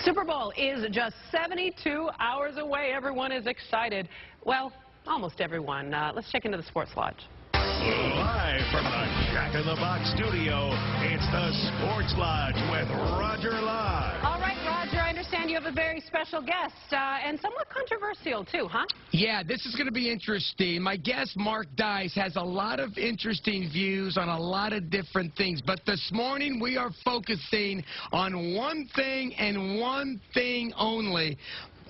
Super Bowl is just 72 hours away. Everyone is excited. Well, almost everyone. Let's check into the Sports Lodge. Live from the Jack in the Box studio, it's the Sports Lodge with Roger Lodge. All right, Roger, I understand you have a very special guest, and somewhat controversial, too, huh? Yeah, this is going to be interesting. My guest, Mark Dice, has a lot of interesting views on a lot of different things, but this morning we are focusing on one thing and one thing only.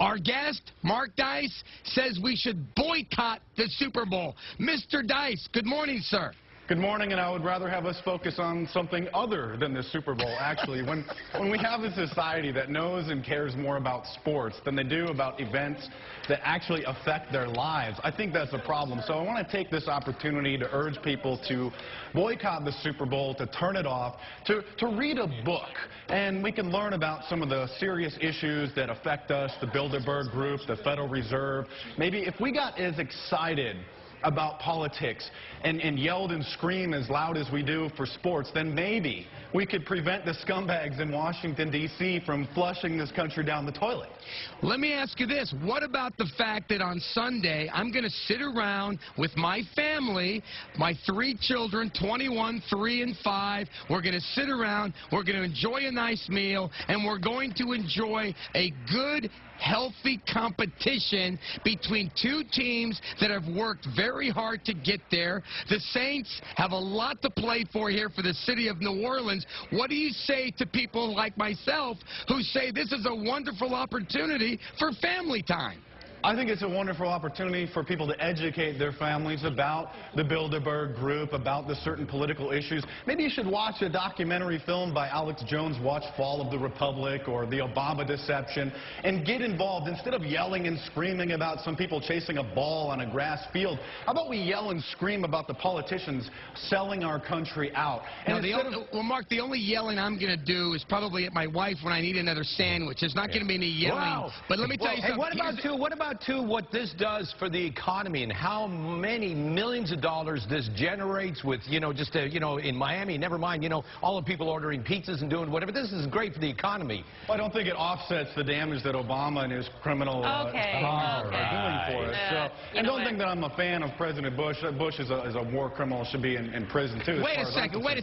Our guest, Mark Dice, says we should boycott the Super Bowl. Mr. Dice, good morning, sir. Good morning, and I would rather have us focus on something other than the Super Bowl, actually. When we have a society that knows and cares more about sports than they do about events that actually affect their lives, I think that's a problem. So I want to take this opportunity to urge people to boycott the Super Bowl, to turn it off, to read a book. And we can learn about some of the serious issues that affect us, the Bilderberg Group, the Federal Reserve. Maybe if we got as excited about politics and yelled and screamed as loud as we do for sports, then maybe we could prevent the scumbags in Washington, D.C. from flushing this country down the toilet. Let me ask you this. What about the fact that on Sunday I'm going to sit around with my family, my 3 children, 21, 3, and 5. We're going to sit around, we're going to enjoy a nice meal, and we're going to enjoy a good, healthy competition between 2 teams that have worked very hard to get there. The Saints have a lot to play for here for the city of New Orleans. What do you say to people like myself who say this is a wonderful opportunity for family time? I think it's a wonderful opportunity for people to educate their families about the Bilderberg Group, about the certain political issues. Maybe you should watch a documentary film by Alex Jones, watch Fall of the Republic or the Obama Deception, and get involved. Instead of yelling and screaming about some people chasing a ball on a grass field, how about we yell and scream about the politicians selling our country out? And well, Mark, the only yelling I'm going to do is probably at my wife when I need another sandwich. There's not going to be any yelling. Wow. But let me tell you something. Hey, what about what this does for the economy and how many millions of dollars this generates with, just, in Miami, never mind, all the people ordering pizzas and doing whatever. This is great for the economy. Well, I don't think it offsets the damage that Obama and his criminal are doing for us. So, and don't think that I'm a fan of President Bush. Bush is a war criminal, should be in prison, too. Wait a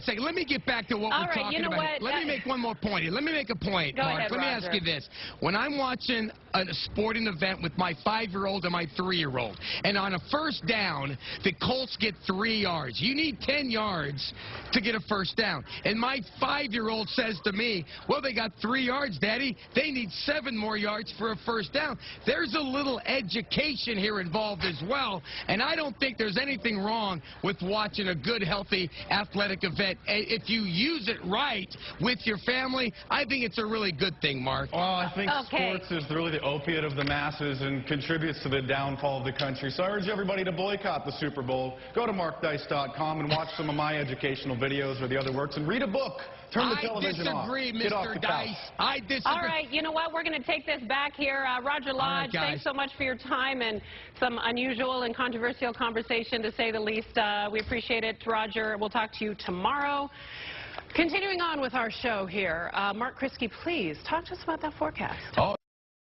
second. Let me get back to what we're talking about. Let me make one more point here. Let me make a point, Mark. Let me ask you this. When I'm watching a sporting event with my 5-year-old and my 3-year-old, and on a first down, the Colts get 3 yards. You need 10 yards to get a first down. And my 5-year-old says to me, well, they got 3 yards, Daddy. They need 7 more yards for a first down. There's a little education here involved as well, and I don't think there's anything wrong with watching a good, healthy, athletic event. If you use it right with your family, I think it's a really good thing, Mark. Well, I think sports is really the opiate of the masses and contributes to the downfall of the country. So I urge everybody to boycott the Super Bowl. Go to markdice.com and watch some of my educational videos or the other works and read a book. Turn the television off. I disagree, Mr. Dice. I disagree. All right, you know what? We're going to take this back here. Roger Lodge, thanks so much for your time and some unusual and controversial conversation, to say the least. We appreciate it, Roger. We'll talk to you tomorrow. Continuing on with our show here, Mark Kriske, please talk to us about that forecast.